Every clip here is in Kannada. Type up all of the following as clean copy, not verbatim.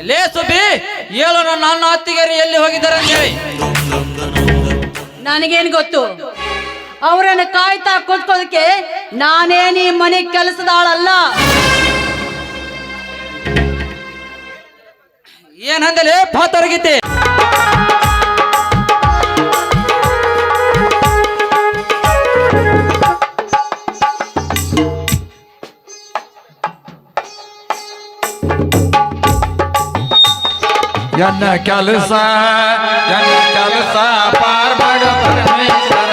ಲೇ ಸುಬ್ಬಿ ಹೇಳು, ನನ್ನ ಅತ್ತಿಗೆರಿ ಎಲ್ಲಿ ಹೋಗಿದ್ದಾರೆ ಅಂತ ಹೇಳಿ. ನನಗೇನು ಗೊತ್ತು? ಅವರನ್ನು ಕಾಯ್ತಾ ಕೂತ್ಕೋದಕ್ಕೆ ನಾನೇನು ಈ ಮನೆ ಕೆಲಸದಾಳಲ್ಲ. ಏನಂದಲೇ ಪಾತರಗಿದ್ದೆ? ಎನ್ನ ಕೆಲಸ ಪಾರ್ ಮಾಡು ಪರಮೇಶ್ವರ.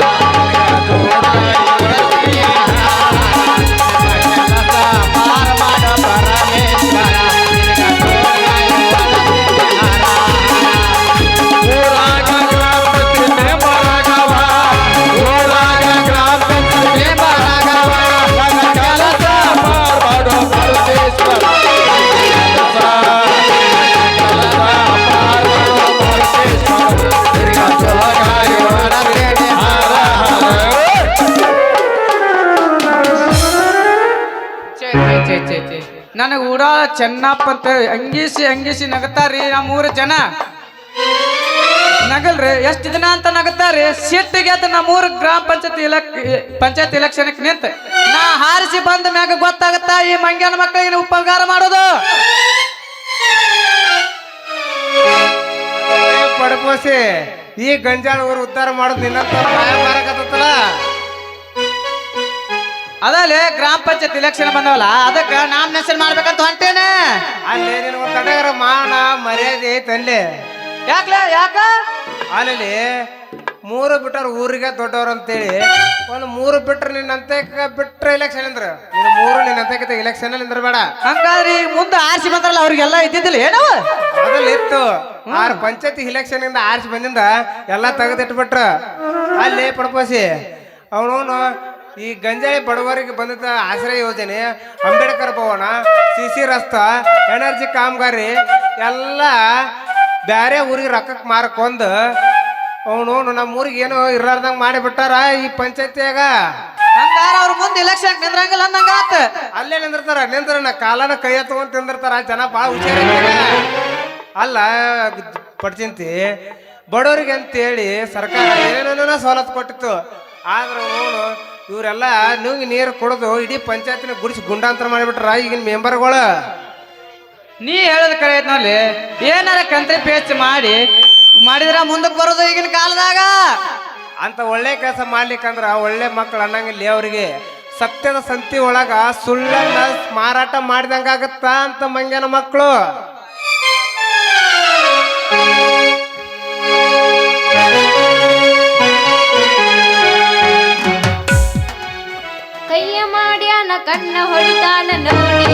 ನನಗೆ ಊರ ಚೆನ್ನಪ್ಪ ಅಂತ ಅಂಗಿಸಿ ನಗತಾರಿ. ನಮ್ಮೂರ ಜನ ನಗಲ್ರಿ, ಎಷ್ಟು ದಿನ ಅಂತ ನಗತಾರಿ. ಸಿಟ್ಟಿಗೆ ಅದ ನಮ್ಮೂರ ಗ್ರಾಮ ಪಂಚಾಯತ್ ಇಲೆಕ್ಷನ್ಗೆ ನಿಂತ ನಾ ಹಾರಿಸಿ ಬಂದ ಮ್ಯಾಗ ಗೊತ್ತಾಗತ್ತಾ ಈ ಮಂಗ್ಯಾನ ಮಕ್ಕಳಿಗೆ ಉಪಕಾರ ಮಾಡೋದು. ಪಡಪೋಸಿ ಈ ಗಂಜಾಳ ಊರು ಉದ್ಧಾರ ಮಾಡೋದು ನಿನ್ನಂತ ಮಾರಕತ್ತಲ್ಲ. ಅದಲ್ಲೇ ಗ್ರಾಮ ಪಂಚಾಯತ್ ಇಲೆಕ್ಷನ್ ಬಂದವಲ್ಲ, ಅದಕ್ಕೆ ನಾಮಿನೇಷನ್ ಮಾಡ್ಬೇಕಂತ ಹೊಂಟೇನೆ. ಅಲ್ಲಿ ನಿನಗೆ ತಡಗರ ಮಾನ ಮರ್ಯಾದೆ ಐತಲ್ಲಿ. ಯಾಕ ಅಲ್ಲಿ 3 ಬಿಟ್ಟರು ಊರಿಗೆ ದೊಡ್ಡವ್ರು ಅಂತೇಳಿ ಒಂದು 3 ಬಿಟ್ರೆ ನಿನ್ನಂತ ಬಿಟ್ರೆ ಇಲೆಕ್ಷನ್ ಅಂದ್ರ ನೀನು 3 ನಿನ್ನಂತ ಇಲೆಕ್ಷನ್ ಅಲ್ಲಿ ನಿಂದ್ರಬೇಡ. ಹಂಗಾದ್ರೆ ಈಗ ಮುಂದೆ ಆರಿಸಿ ಬಂದ್ರಲ್ಲ ಅವ್ರಿಗೆಲ್ಲ ಇದ್ದಿದ್ದಿಲ್ಲ ಏನವ? ಅದ್ರಲ್ಲಿ ಇತ್ತು 6 ಪಂಚಾಯತ್ ಇಲೆಕ್ಷನ್ ಇಂದ ಆರಿಸಿ ಬಂದಿಂದ ಎಲ್ಲ ತೆಗೆದಿಟ್ಬಿಟ್ರ. ಅಲ್ಲಿ ಪಡಪೋಸಿ ಅವನು ಈ ಗಂಜಾಳಿ ಬಡವರಿಗೆ ಬಂದಿದ್ದ ಆಶ್ರಯ ಯೋಜನೆ, ಅಂಬೇಡ್ಕರ್ ಭವನ, CC ರಸ್ತಾ, ಎನರ್ಜಿ ಕಾಮಗಾರಿ ಎಲ್ಲ ಬ್ಯಾರೆ ಊರಿಗೆ ರೊಕ್ಕಕ್ಕೆ ಮಾರಕೊಂದು ಅವನು ನಮ್ಮ ಊರಿಗೆ ಏನೋ ಇರ್ಲಾರ್ದಂಗೆ ಮಾಡಿಬಿಟ್ಟಾರ ಈ ಪಂಚಾಯತಿಯಾಗ. ಹಂಗಾರ ಅವ್ರ ಮುಂದೆ ಇಲೆಕ್ಷನ್ ನಿಂದ್ರಂಗಿಲ್ಲ ಅಂದಂಗಾತ. ಅಲ್ಲೇ ನಿಂದ್ರ ನಾ ಕಾಲನ ಕೈ ಎತ್ಕೊಂಡ್ ತಿಂದಿರ್ತಾರ ಜನ ಭಾಳ ಹುಷಾರಾಗ್ಯಾರ. ಅಲ್ಲ ಪಡ್ಚಿಂತಿ ಬಡವರಿಗೆ ಅಂತೇಳಿ ಸರ್ಕಾರ ಏನೇನೋ ಸವಲತ್ತು ಕೊಟ್ಟಿತ್ತು. ಆದ್ರೆ ಅವನು ಇವರೆಲ್ಲ ನುಂಗಿ ನೀರು ಕುಡಿದು ಇಡೀ ಪಂಚಾಯತಿನ ಗುಡಿಸಿ ಗುಂಡಾಂತರ ಮಾಡಿಬಿಟ್ರ ಈಗಿನ ಮೆಂಬರ್ಗಳು. ನೀ ಹೇಳೋದ್ ಕರೆ ಐತ್ ನೋಡಿ, ಏನಾರ ಕಂತ್ರಿ ಪೇಚ್ ಮಾಡಿದ್ರ ಮುಂದಕ್ಕೆ ಬರೋದು ಈಗಿನ ಕಾಲದಾಗ. ಅಂತ ಒಳ್ಳೆ ಕೆಲಸ ಮಾಡ್ಲಿಕ್ಕಂದ್ರ ಒಳ್ಳೆ ಮಕ್ಕಳು ಅನ್ನಂಗಿಲ್ಲ. ಅವ್ರಿಗೆ ಸತ್ಯದ ಸಂತಿ ಒಳಗ ಸುಳ್ಳನ್ನ ಮಾರಾಟ ಮಾಡಿದಂಗಾಗತ್ತ ಅಂತ ಮಂಗ್ಯನ ಮಕ್ಕಳು. ಕೈಯ ಮಾಡ್ಯಾನ ಕಣ್ಣ ಹೊಡಿತಾನ ನೋಡಿ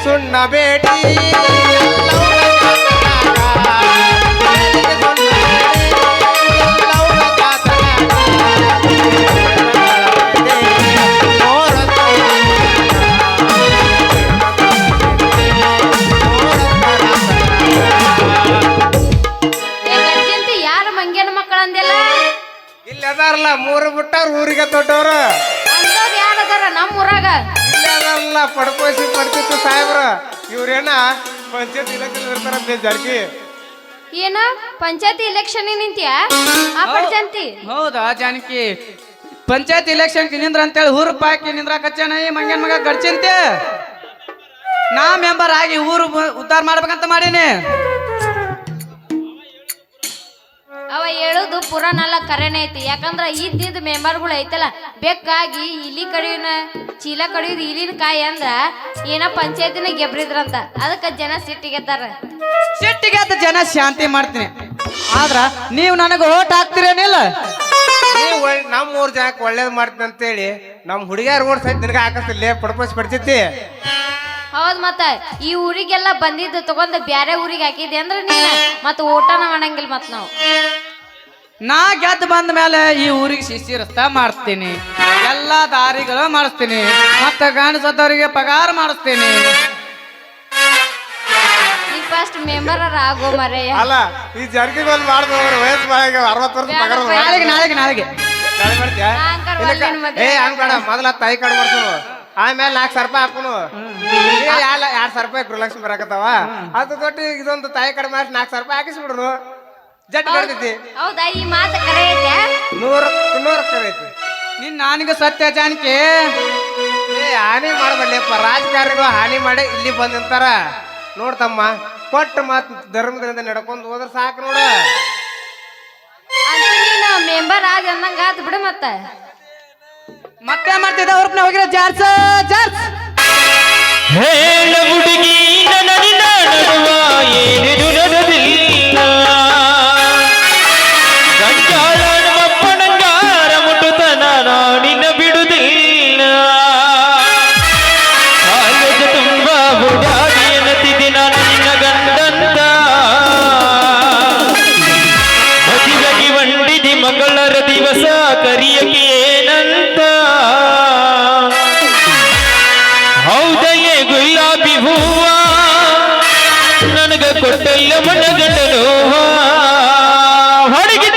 ಸುಣ್ಣ ಬೇಟಿ ಇವ್ರಲ್ಲ ಪಡ್ಕೋಸಿ ಪಡ್ತಿತ್ತು ಸಾಹೇಬ್ರು ಇವ್ರೇನ ಪಂಚಾಯತ್ ಇಲೆಕ್ಷನ್ ಇರ್ತಾರ ಜಾರಕಿ ಏನ ಪಂಚಾಯತಿ ಎಲೆಕ್ಷನ್ ನಿಂತ್ಯಾ ಆ ಪಂಚಾಯತಿ ಹೌದಾ ಜಾನಕಿ ಪಂಚಾಯತ್ ಇಲೆಕ್ಷನ್ ನಿಂದ್ರ ಅಂತೇಳಿ ಊರು ಪಾಕಿ ನಿಂದ್ರಾಕಚ್ಚನ ಈ ಮಂಗ್ಯನ್ ಮಗ ಗಡ್ಚಿಂತೆ ನಾ ಮೆಂಬರ್ ಆಗಿ ಊರು ಉದ್ಧಾರ ಮಾಡ್ಬೇಕಂತ ಮಾಡೀನಿ. ಅವ ಹೇಳುದು ಪುರಾಣಲ್ಲ ಕರೆನೇ ಐತಿ. ಯಾಕಂದ್ರ ಇದ್ದಿದ್ ಮೆಂಬರ್ಗಳು ಐತಲ್ಲ ಬೇಕಾಗಿ ಇಲಿ ಕಡಿಯೋನ ಚೀಲ ಕಡಿಯೋದು ಇಲಿನ ಕಾಯಿ ಅಂದ್ರ ಏನ ಪಂಚಾಯತಿನ ಗೆಬ್ರಿದ್ರಂತ ಅದಕ್ಕ ಜನ ಸಿಟ್ಟಿಗೆದ್ದಾರ. ಸಿಟ್ಟಿಗೆ ಜನ ಶಾಂತಿ ಮಾಡ್ತೀನಿ. ಆದ್ರ ನೀವು ನನಗೆ ಓಟ್ ಹಾಕ್ತಿರೇನಿಲ್ಲ? ನೀವು ನಮ್ಮ 3 ಜನಕ್ಕೆ ಒಳ್ಳೇದ್ ಮಾಡ್ತೀನಿ ಅಂತೇಳಿ ನಮ್ಮ ಹುಡುಗಿಯರ್ ಓಡ್ ಸಹಿತ ನಿನಗೆ ಹಾಕಿಸ್ತಿಲ್ಲ ಪಡ್ಕೋಸಿ ಪಡ್ತೈತಿ. ಹೌದ್ ಮತ್ತ ಈ ಊರಿಗೆಲ್ಲ ಬಂದಿದ್ದು ತಗೊಂಡ್ ಬ್ಯಾರೆ ಊರಿಗೆ ಹಾಕಿದ್ದೆ ಅಂದ್ರ ನೀನ ಮತ್ತ ಊಟನ ಮಾಡಂಗಿಲ್ಲ ಮತ್ ನಾವು. ನಾ ಗೆದ್ದು ಬಂದ ಮೇಲೆ ಈ ಊರಿಗೆ ಶಿಸ್ತಿ ರಸ್ತಾ ಮಾಡ್ತೀನಿ, ಎಲ್ಲಾ ದಾರಿಗಳು ಮಾಡಿಸ್ತೀನಿ, ಮತ್ತ ಗಂಡಸದವರಿಗೆ ಪಗಾರ ಮಾಡಿಸ್ತೀನಿ. ನೀ ಫಸ್ಟ್ ಮೆಂಬರ್ ಆಗೋ ಮರೆಯ. ಅಲ್ಲ ಈ ಜಾರಕಿ ಮೇಲೆ ಮಾಡಿದವ್ರು ವಯಸ್ಸು ಬಾಳಿಗೆ 60 ವರ್ಷ ಪಗಾರ ನಾಳೆಗೆ ನಾಳೆಗೆ ನಾಳೆಗೆ ನಾಳೆ ಮಾಡ್ತೀಯ? ಏ ಹಂಗ ಬೇಡ, ಮೊದಲ ತಾಯಿ ಕಾರ್ಡ್ ಮಾಡ್ಸೋನು, ಆಮೇಲೆ 4,000 ರೂಪಾಯಿ ಹಾಕೋನು. 2,000 ರೂಪಾಯಿ ಗೃಹಲಕ್ಷ್ಮಿ ಬರಾಕತ್ತಾವ, ಅದು ದೊಡ್ಡ ಇದೊಂದು ತಾಯಿ ಕಾರ್ಡ್ ಮಾಡಿ 4,000 ರೂಪಾಯಿ ಹಾಕಿಸ್ಬಿಡ್ರು, ಜಟ್ ಬರ್ತೈತಿ. ಹೌದಾ ಈ ಮಾತು ಕರೆ ಐತೆ? 100 ಕರೈತಿ. ನಿನ್ ನಾನಿಗೆ ಸತ್ಯ ಜಾನಕಿ. ಏ ಹಾನಿ ಮಾಡಬಲ್ಲಪ್ಪ, ರಾಜಕಾರಣಿಗಳು ಹಾನಿ ಮಾಡಿ ಇಲ್ಲಿ ಬಂದ್ ನಿಂತಾರ. ನೋಡ್ತಮ್ಮ, ಕೊಟ್ಟ ಮಾತು ಧರ್ಮದಿಂದ ನಡ್ಕೊಂಡು ಹೋದ್ರ ಸಾಕು ನೋಡ. ಅಂತ ನೀನು ಮೆಂಬರ್ ಆದ ಅಂದಂಗ ಆತ್ ಬಿಡು. ಮತ್ತೆ ಮಾಡ್ತಿದ್ದ ಅವ್ರನ್ನ ಹೋಗಿರೋ ಜಾರ್ಸ ಜಾರ್ಸ್ ಹೇಳ ಹುಡುಗಿ ನನ್ನಿಂದ ನಡುವ ಏನಿದು ನಡೆದಿಲ್ಲ, ಗಂಜಾಳ ಮಪ್ಪಣಂಗಾರ ಮುಟ್ಟುತನ ನಾಡಿನ ಬಿಡುದಿಲ್ಲ, ಕಾಲೇಜು ತುಂಬ ಬುಡಾಗಿ ಎನ್ನತಿದ್ದೆ ನಾನು ನಿನ್ನ ಗಂಡಂತ, ಮದುವೆಗೆ ಬಂದಿದಿ ಮಕ್ಕಳರ ದಿವಸ ಕರಿಯಕ್ಕೆ ಏನಂತ, ಹೌದಲ್ಲೇ ಗುಲಾಬಿ ಹೂವ ನನಗ ಕೊಟ್ಟಲ್ಲ ಮನಗಂಡಲು ಹೊರಗೆ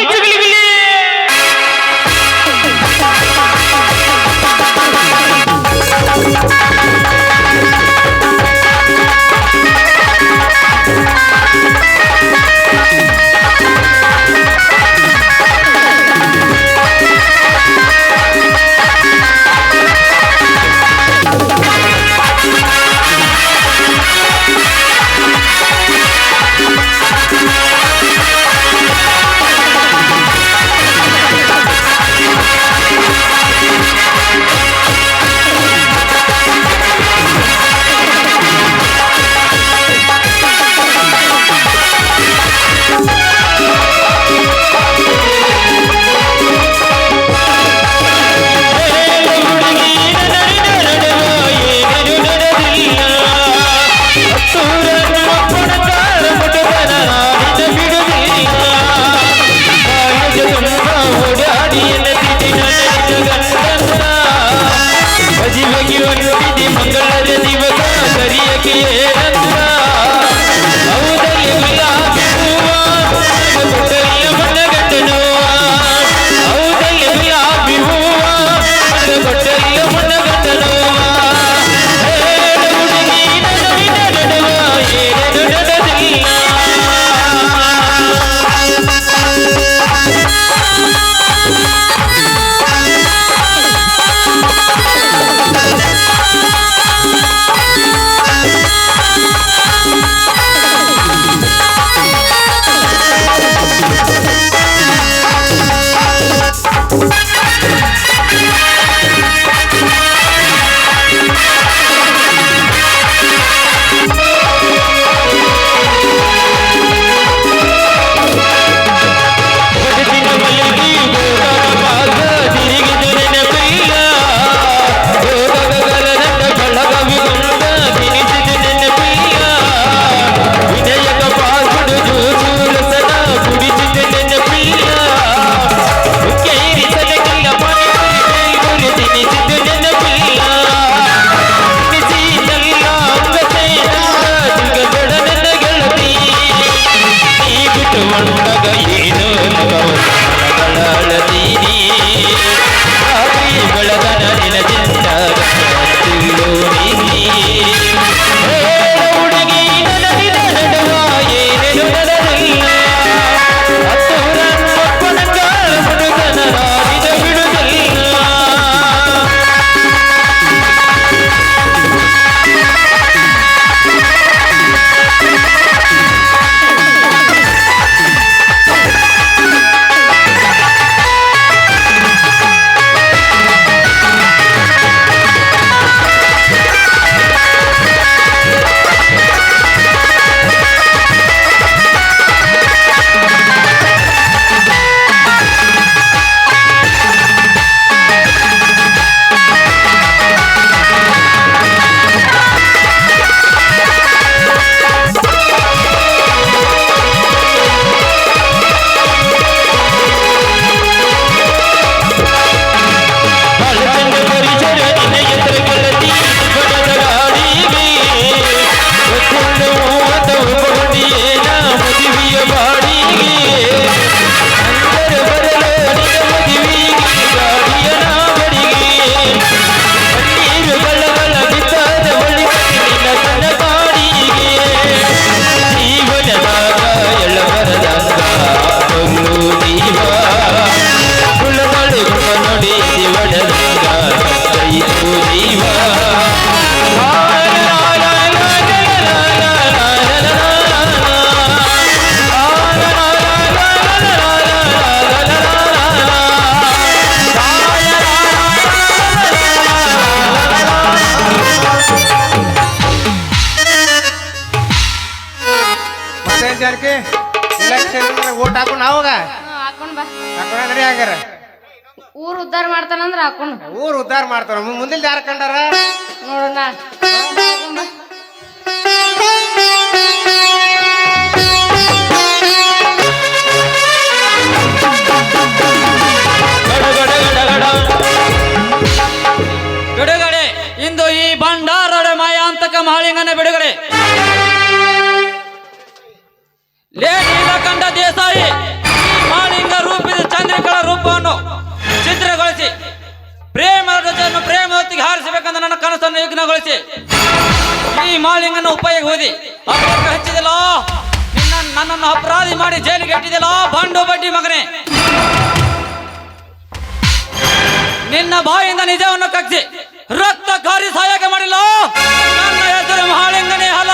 ಜಾನಕಿ ಇಲೆಕ್ಷನ್ ಓಟ್ ಹಾಕೊಂಡು ನಾವಾಗ ಹಾಕೊಂಡ್ ಬಾ ಹಾಕೊಂಡ ನಡಿ ಹಂಗಾರ ಊರ್ ಉದ್ಧಾರ ಮಾಡ್ತಾನಂದ್ರ ಹಾಕೊಂಡ್ ಊರ್ ಉದ್ಧಾರ ಮಾಡ್ತಾರ ಮುಂದಿನ ಯಾರು ಕಂಡಾರ ನೋಡೋಣ ಬಿಡುಗಡೆ ಇಂದು ಈ ಭಂಡಾರಡ ಮಾಯ ಅಂತಕ ಮಹಾಲಿಂಗನ ಬಿಡುಗಡೆ. ಲೇ ನೀಲಕಂಠ ದೇಸಾಯಿ, ಈ ಮಹಾಲಿಂಗ ರೂಪಿದ ಚಂದ್ರಿಕಳ ರೂಪವನ್ನು ಚಿತ್ರಗೊಳಿಸಿ ಪ್ರೇಮ ಹೊತ್ತಿಗೆ ಹಾರಿಸಬೇಕೆಂದು ನನ್ನ ಕನಸನ್ನು ಯಜ್ಞಗೊಳಿಸಿ ಈ ಮಹಾಲಿಂಗನ ಉಪಯೋಗ ಓದಿ ಅಪರಾಧ ಹಚ್ಚಿದಲ್ಲ, ನನ್ನನ್ನು ಅಪರಾಧಿ ಮಾಡಿ ಜೈಲಿಗೆ ಇಟ್ಟಿದಲ್ಲ ಬಂಡು ಬಡ್ಡಿ ಮಗನೇ. ನಿನ್ನ ಬಾಯಿಂದ ನಿಜವನ್ನು ಕಗ್ಸಿ ರಕ್ತ ಕಾರಿ ಸಹಾಯಕ ಮಾಡಿಲ್ಲ. ನನ್ನ ಹೆಸರು ಮಹಾಲಿಂಗನೇ ಅಲ್ಲ.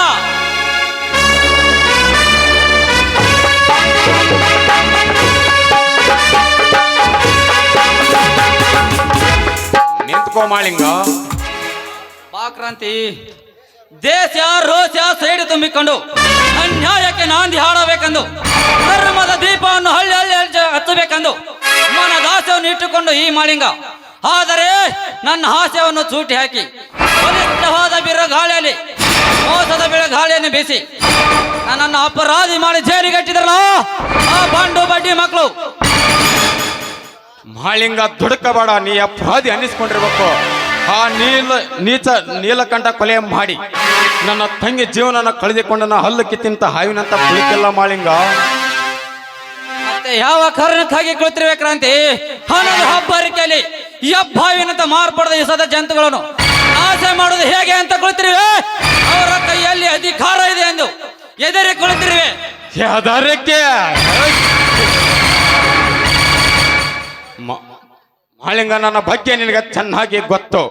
ನಿಂತ್ಕೋ ಮಾಳಿಂಗ. ಬಾ ಕ್ರಾಂತಿ, ದೇಶ ರೋಷ ಸೇಡಿ ತುಂಬಿಕೊಂಡು ಅನ್ಯಾಯಕ್ಕೆ ನಾಂದಿ ಹಾಡಬೇಕೆಂದು ಧರ್ಮದ ದೀಪವನ್ನು ಹಳ್ಳಿ ಹಳ್ಳಿ ಹಚ್ಚಬೇಕೆಂದು ಮನದಾಸೆಯನ್ನು ಇಟ್ಟುಕೊಂಡು ಈ ಮಾಳಿಂಗ, ಆದರೆ ನನ್ನ ಹಾಸ್ಯವನ್ನು ಚೂಟಿ ಹಾಕಿ ಬಲಿಷ್ಠವಾದ ಬಿರುಗಾಳಿಯಲ್ಲಿ ಮೋಸದ ಬಿರುಗಾಳಿಯನ್ನು ಬೀಸಿ ನನ್ನನ್ನು ಅಪರಾಧಿ ಮಾಡಿ ಜೈಲಿಗಟ್ಟಿದ್ರಲ್ಲ ಆ ಬಂಡು ಬಡ್ಡಿ ಮಕ್ಕಳು. ಮಾಳಿಂಗ ದುಡುಕಬೇಡ, ನೀ ಅಪರಾಧಿ ಅನ್ನಿಸ್ಕೊಂಡಿರ್ಬೇಕು. ಆ ನೀಲಕಂಠ ಕೊಲೆ ಮಾಡಿ ನನ್ನ ತಂಗಿ ಜೀವನನ ಕಳೆದುಕೊಂಡ ಹಲ್ಲು ಕಿತ್ತಿಂತ ಹಾವಿನಂತ ಕುಳಿತಿಲ್ಲ ಮಾಳಿಂಗ. ಮತ್ತೆ ಯಾವ ಕಾರಣಕ್ಕಾಗಿ ಕುಳಿತಿರುವೆ ಕ್ರಾಂತಿ? ಹಣದ ಹಬ್ಬರಿಕೆಯಲ್ಲಿ ಯಬ್ಬಾವಿನಂತ ಮಾರ್ಪಡದ ಈ ಸದ ಜಂತುಗಳನ್ನು ನಾಶ ಮಾಡುವುದು ಹೇಗೆ ಅಂತ ಕುಳಿತಿರುವೆ. ಅವರ ಕೈಯಲ್ಲಿ ಅಧಿಕಾರ ಇದೆ ಎಂದು ಎದುರಿ ಕುಳಿತಿರುವೆ. ಅದಕ್ಕೆ ಮಾಳಿಂಗ, ನನ್ನ ಬಗ್ಗೆ ನಿನಗೆ ಚೆನ್ನಾಗಿ ಗೊತ್ತು.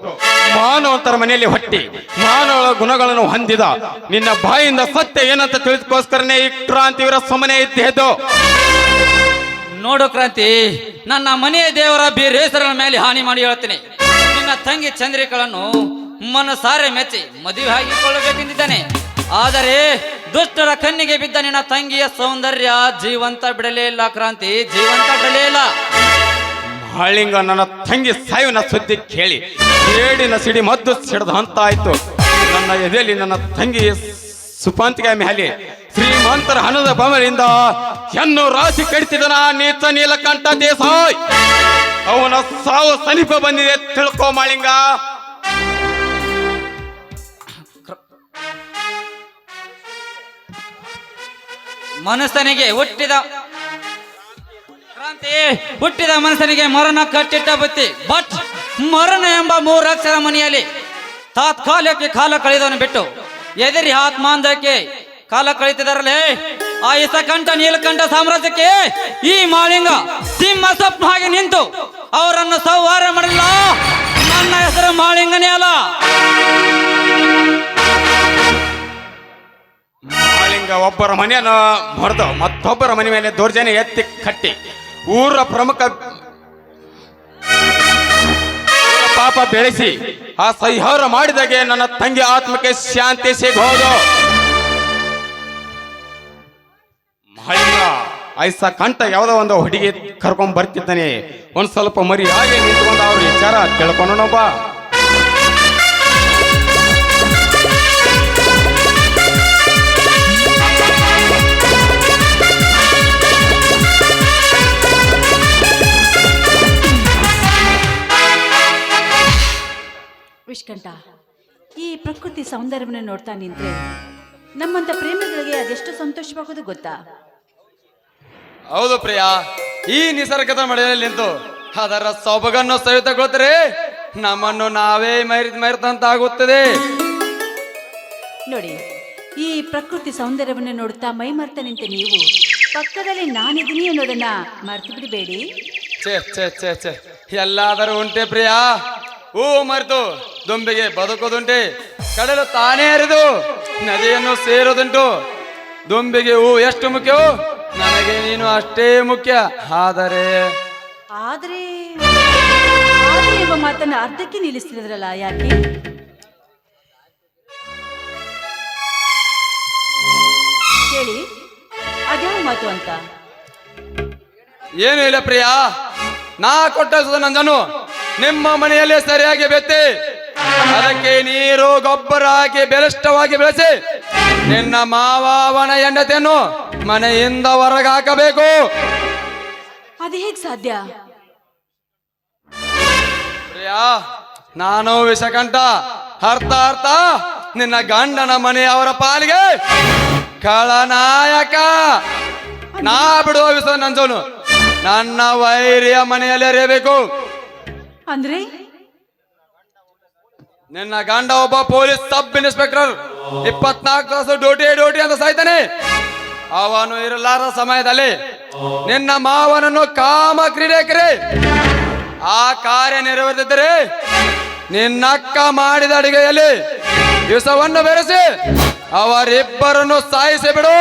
ಮಾನವಂತರ ಮನೆಯಲ್ಲಿ ಹೊಟ್ಟಿ ಮಾನವ ಗುಣಗಳನ್ನು ಹೊಂದಿದ ನಿನ್ನ ಬಾಯಿಂದ ಸತ್ಯ ಏನಂತ ತಿಳಿದುಕೋಸ್ಕರನೇ ಈ ಕ್ರಾಂತಿವರ ಸುಮ್ಮನೆ ಇದ್ದೇದು. ನೋಡು ಕ್ರಾಂತಿ, ನನ್ನ ಮನೆಯ ದೇವರ ಬೀರೇಶ್ವರನ ಮೇಲೆ ಹಾನಿ ಮಾಡಿ ಹೇಳ್ತೀನಿ. ನಿನ್ನ ತಂಗಿ ಚಂದ್ರಿಕಳನ್ನು ಮನಸಾರೆ ಮೆಚ್ಚಿ ಮದುವೆ ಹಾಕಿಕೊಳ್ಳಬೇಕೆಂದಿದ್ದಾನೆ. ಆದರೆ ದುಷ್ಟರ ಕಣ್ಣಿಗೆ ಬಿದ್ದ ನಿನ್ನ ತಂಗಿಯ ಸೌಂದರ್ಯ ಜೀವಂತ ಬಿಡಲೇ ಇಲ್ಲ ಕ್ರಾಂತಿ, ಜೀವಂತ ಬಿಡಲೇ ಇಲ್ಲ. ಮಾಳಿಂಗ, ನನ್ನ ತಂಗಿ ಸಾಯುವಿನ ಸುದ್ದಿ ಕೇಳಿ ಏಡಿನ ಸಿಡಿ ಮದ್ದು ಸಿಡದ ಅಂತ ಆಯ್ತು. ನನ್ನ ಎದೆಯಲ್ಲಿ ನನ್ನ ತಂಗಿ ಸುಪಾಂತಿಗೆ ಮೇಲೆ ಶ್ರೀಮಂತರ ಹಣದ ಬಮರಿಂದ ಹೆಣ್ಣು ರಾಶಿ ಕಡಿತಿದನ ನೀಚ ನೀಲಕಂಠ ದೇಸಾಯಿ. ಅವನ ಸಾವು ಸಮೀಪ ಬಂದಿದೆ ತಿಳ್ಕೋ ಮಾಳಿಂಗ. ಮನುಷ್ಯನಿಗೆ ಹುಟ್ಟಿದ ಕ್ರಾಂತಿ, ಹುಟ್ಟಿದ ಮನುಷ್ಯನಿಗೆ ಮರಣ ಕಟ್ಟಿಟ್ಟ ಬುತ್ತಿ. ಬಟ್ ಮರಣ ಎಂಬ 3 ಅಕ್ಷರ ಮನೆಯಲ್ಲಿ ತಾತ್ಕಾಲಿಕಕ್ಕೆ ಕಾಲ ಕಳೆದವನು ಬಿಟ್ಟು ಎದಿರಿ ಆತ್ಮಾಂಧಕ್ಕೆ ಕಾಲ ಕಳೀತಿದಾರಲ್ಲೇ ಆ ಇಸಕಂಠ ನೀಲಕಂಠ ಸಾಮ್ರಾಜ್ಯಕ್ಕೆ ಈ ಮಾಳಿಂಗ ಸಿಂಹ ಸ್ವಪ್ನ ಹಾಗೆ ನಿಂತು ಅವರನ್ನು ಸಂಹಾರ ಮಾಡಲಿಲ್ಲ. ನನ್ನ ಹೆಸರು ಮಾಳಿಂಗನೇ ಅಲ್ಲ. ಮಾಳಿಂಗ ಒಬ್ಬರ ಮನೆಯನ್ನು ಹೊಡೆದು ಮತ್ತೊಬ್ಬರ ಮನೆ ಮೇಲೆ ದೌರ್ಜನ್ಯ ಎತ್ತಿ ಕಟ್ಟಿ ಊರ ಪ್ರಮುಖ ಪಾಪ ಬೆಳೆಸಿ ಆ ಸಂಹಾರ ಮಾಡಿದಾಗೆ ನನ್ನ ತಂಗಿ ಆತ್ಮಕ್ಕೆ ಶಾಂತಿ ಸಿಗೋದು. ಮಾಳಿಂಗ, ಐಸ ಕಂಠ ಯಾವುದೋ ಒಂದು ಹುಡುಗಿ ಕರ್ಕೊಂಡ್ ಬರ್ತಿದ್ದಾನೆ. ಒಂದ್ ಸ್ವಲ್ಪ ಮರಿ ಹಾಗೆ ನಿಂತ್ಕೊಂಡು ಅವ್ರ ವಿಚಾರ ತಿಳ್ಕೊಂಡು ಬಾ. ವಿಷ್ಕಂಠ, ಈ ಪ್ರಕೃತಿ ಸೌಂದರ್ಯವನ್ನು ನೋಡ್ತಾ ನಿಂತ್ರೆ ನಮ್ಮಂತ ಪ್ರೇಮಿಗಳಿಗೆ ಅದೆಷ್ಟು ಸಂತೋಷವಾಗೋದು ಗೊತ್ತಾ? ಹೌದು ಪ್ರಿಯಾ, ಈ ನಿಸರ್ಗದ ಮಳೆಯಲ್ಲಿ ನಿಂತು ಅದರ ಸೊಬಗನ್ನು ಸವಿತಗೊಳ್ತಾರೆ ನಮ್ಮನ್ನು ನಾವೇ ಮರೆತಂತಾಗುತ್ತದೆ. ನೋಡಿ, ಈ ಪ್ರಕೃತಿ ಸೌಂದರ್ಯವನ್ನು ನೋಡ್ತಾ ಮೈ ಮರ್ತ ನಿಂತೆ ನೀವು ಪಕ್ಕದಲ್ಲಿ ನಾನಿದ್ದೀನಿ ಅನ್ನೋದನ್ನ ಮರ್ತು ಬಿಡಬೇಡಿ. ಛೇ ಛೇ ಛೇ ಛೇ, ಎಲ್ಲಾದರೂ ಉಂಟೆ ಪ್ರಿಯಾ. ಹೂ ಮರೆತು ದುಂಬಿಗೆ ಬದುಕೋದುಂಟೆ, ಕಡಲು ತಾನೇ ಹರಿದು ನದಿಯನ್ನು ಸೇರೋದುಂಟು. ದುಂಬಿಗೆ ಹೂ ಎಷ್ಟು ಮುಖ್ಯವೋ ನನಗೆ ನೀನು ಅಷ್ಟೇ ಮುಖ್ಯ. ಆದರೆ ಆದ್ರೆ ಎಂಬ ಮಾತನ್ನ ಅರ್ಧಕ್ಕೆ ನಿಲ್ಲಿಸ್ತಿದ್ರಲ್ಲ, ಯಾಕೆ? ಕೇಳಿ, ಮಾತು ಅಂತ? ಏನು ಇಲ್ಲ ಪ್ರಿಯ, ನಾ ಕೊಟ್ಟ ನಂಜನು ನಿಮ್ಮ ಮನೆಯಲ್ಲೇ ಸರಿಯಾಗಿ ಬೆತ್ತಿ ಅದಕ್ಕೆ ನೀರು ಗೊಬ್ಬರ ಹಾಕಿ ಬಲಿಷ್ಠವಾಗಿ ಬೆಳೆಸಿ ನಿನ್ನ ಮಾವನ ಹೆಂಡತಿಯನ್ನು ಮನೆಯಿಂದ ಹೊರಗೆ ಹಾಕಬೇಕು. ಅದು ಹೇಗ್ ಸಾಧ್ಯ? ಪ್ರಿಯಾ, ನಾನು ವಿಷಕಂಠ ಅರ್ಥ ನಿನ್ನ ಗಂಡನ ಮನೆಯವರ ಪಾಲಿಗೆ ಖಳನಾಯಕ. ನಾ ಬಿಡುವ ವಿಷ ನಂಜೋನು ನನ್ನ ವೈರಿಯ ಮನೆಯಲ್ಲಿ ಅರಿಯಬೇಕು. ಅಂದ್ರೆ ನಿನ್ನ ಗಂಡ ಒಬ್ಬ ಪೊಲೀಸ್ ಸಬ್ ಇನ್ಸ್ಪೆಕ್ಟರ್, 24 ತಾಸು ಡ್ಯೂಟಿ ಅಂತ ಸಾಯ್ತಾನೆ. ಅವನು ಇರಲಾರ ಸಮಯದಲ್ಲಿ ನಿನ್ನ ಮಾವನನ್ನು ಕಾಮ ಕ್ರೀಡೆಕರೆ ಆ ಕಾರ್ಯ ನೆರವೇರಿದ್ದರೆ ನಿನ್ನಕ್ಕ ಮಾಡಿದ ಅಡಿಗೆಯಲ್ಲಿ ವಿಷವನ್ನು ಬೆರೆಸಿ ಅವರಿಬ್ಬರನ್ನು ಸಾಯಿಸಿ ಬಿಡು.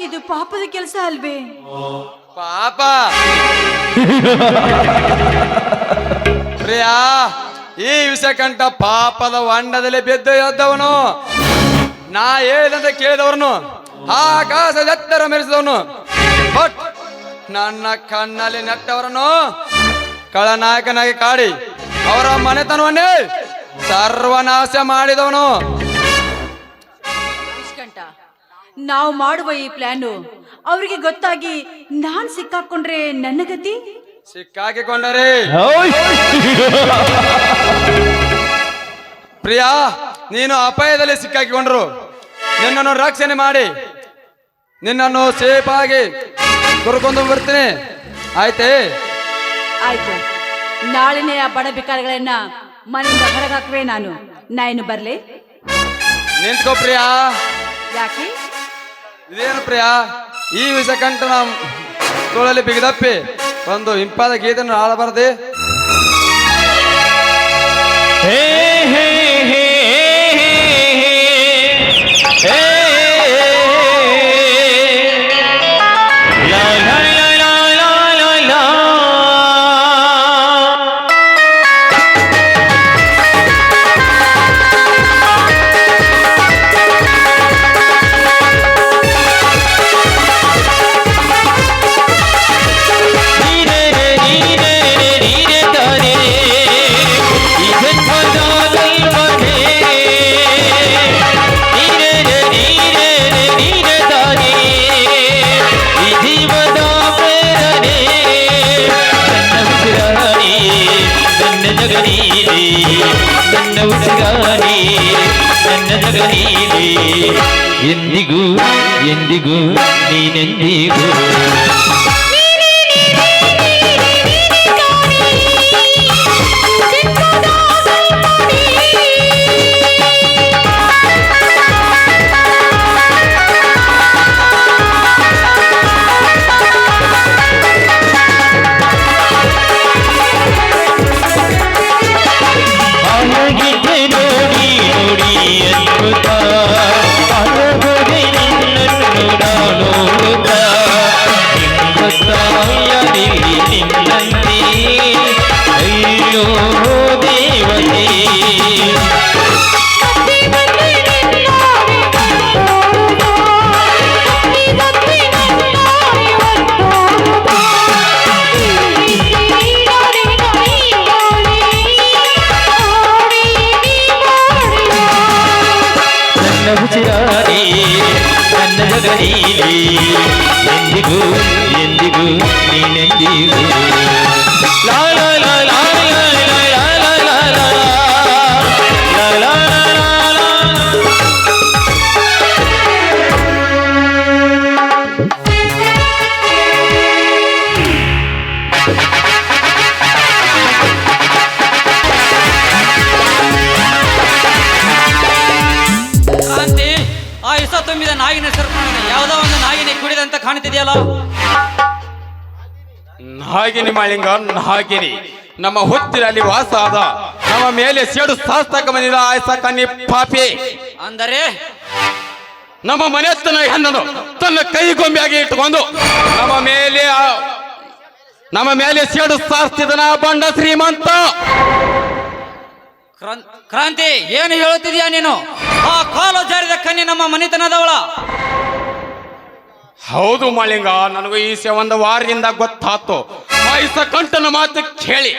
ಇದು ಪಾಪದ ಕೆಲಸ ಅಲ್ವೇ? ಪಾಪ ಪ್ರಿಯಾ, ಈ ವಿಷಕಂಠ ಪಾಪದ ಹೊಂಡದಲ್ಲಿ ಬಿದ್ದು ಎದ್ದವನು. ನಾ ಹೇಳಿದಂತೆ ಕೇಳಿದವನು, ಆಕಾಶದ ಎತ್ತರ ಮೆರೆಸಿದವನು. ಬಟ್ ನನ್ನ ಕಣ್ಣಲ್ಲಿ ನೆಟ್ಟವರನ್ನು ಖಳನಾಯಕನಾಗಿ ಕಾಡಿ ಅವರ ಮನೆತನವನ್ನೇ ಸರ್ವನಾಶ ಮಾಡಿದವನು. ನಿಷ್ಕಂಠ, ನಾವು ಮಾಡುವ ಈ ಪ್ಲಾನು ಅವರಿಗೆ ಗೊತ್ತಾಗಿ ನಾನ್ ಸಿಕ್ಕಾಕೊಂಡ್ರೆ ನನ್ನ ಗತಿ? ಸಿಕ್ಕಾಕಿಕೊಂಡರೆ ಪ್ರಿಯಾ, ನೀನು ಅಪಾಯದಲ್ಲಿ ಸಿಕ್ಕಾಕಿಕೊಂಡ್ರು ನಿನ್ನನ್ನು ರಕ್ಷಣೆ ಮಾಡಿ ನಿನ್ನನ್ನು ಸೇಫ್ ಆಗಿ ಕರ್ಕೊಂಡು ಬರ್ತೀನಿ. ಆಯ್ತೇ? ಆಯ್ತು, ನಾಳೆನೇ ಆ ಬಡ ಬಿಕಾರಿಗಳನ್ನ ಮನೆಯಿಂದ ಹೊರಗೆ ಹಾಕುವೆ ನಾನು. ನಾ ಇನ್ನು ಬರ್ಲೆ? ನಿಂತ್ಕೋ ಪ್ರಿಯಾ. ಯಾಕೆ? ಇದೇನು ಪ್ರಿಯಾ, ಈ ವಿಷಕಂಠನ ತೋಳಲ್ಲಿ ಬಿಗಿದಪ್ಪಿ ಒಂದು ಇಂಪಾದ ಗೀತೆಯನ್ನು ಆಳಬಾರದೆ? ಎಂದಿಗೂ ಎಂದಿಗೂ ನೀನೆಂದಿಗೂ ಎಂದಿಗೂ ಎಂದಿಗೂ ನೀನೆಂದಿಗೂ ಲಾ ಲಾ ಲಾ ಲಾ ಲಾ ಲಾ ಲಾ ಲಾ ಲಾ ಲಾ ಲಾ ಕ್ರಾಂತಿ, ಆ ಇಸ ತುಂಬಿದ ನಾಯಿನ ಸರ್ಪಣೆ ಯಾವುದೋ ಒಂದು ನಾಯಿನಿ ಕುಡಿದಂತ ಕಾಣ್ತಿದೆಯಲ್ಲ? ನಾಗಿನಿ ಮಾಳಿಂಗ, ನಾಗಿನಿ ನಮ್ಮ ಹುತ್ತಿನಲ್ಲಿ ವಾಸ ಆದ, ನಮ್ಮ ಮೇಲೆ ಸೇಡು ಶಾಸ್ತಕ ಬಂದಿದ ಆಯ್ಸಕನ್ನಿ ಪಾಪಿ. ಅಂದರೆ ನಮ್ಮ ಮನೆತನ ಹೆಣ್ಣನು ತನ್ನ ಕೈಗೊಂಬೆಯಾಗಿ ಇಟ್ಟುಕೊಂಡು ನಮ್ಮ ಮೇಲೆ ಸೇಡು ಸಾಸ್ತಿದನ ಬಂಡ ಶ್ರೀಮಂತ. ಕ್ರಾಂತಿ, ಏನು ಹೇಳುತ್ತಿದ್ಯಾ ನೀನು? ಆ ಕಾಲು ಜಾರಿದ ಕನ್ನಿ ನಮ್ಮ ಮನೆತನದವಳ? ಹೌದು ಮಾಳಿಂಗ, ನನಗೂ ಈ ಒಂದು ವಾರದಿಂದ ಗೊತ್ತಾತು. ಐಸ ಕಂಠನ ಮಾತು ಕೇಳಿ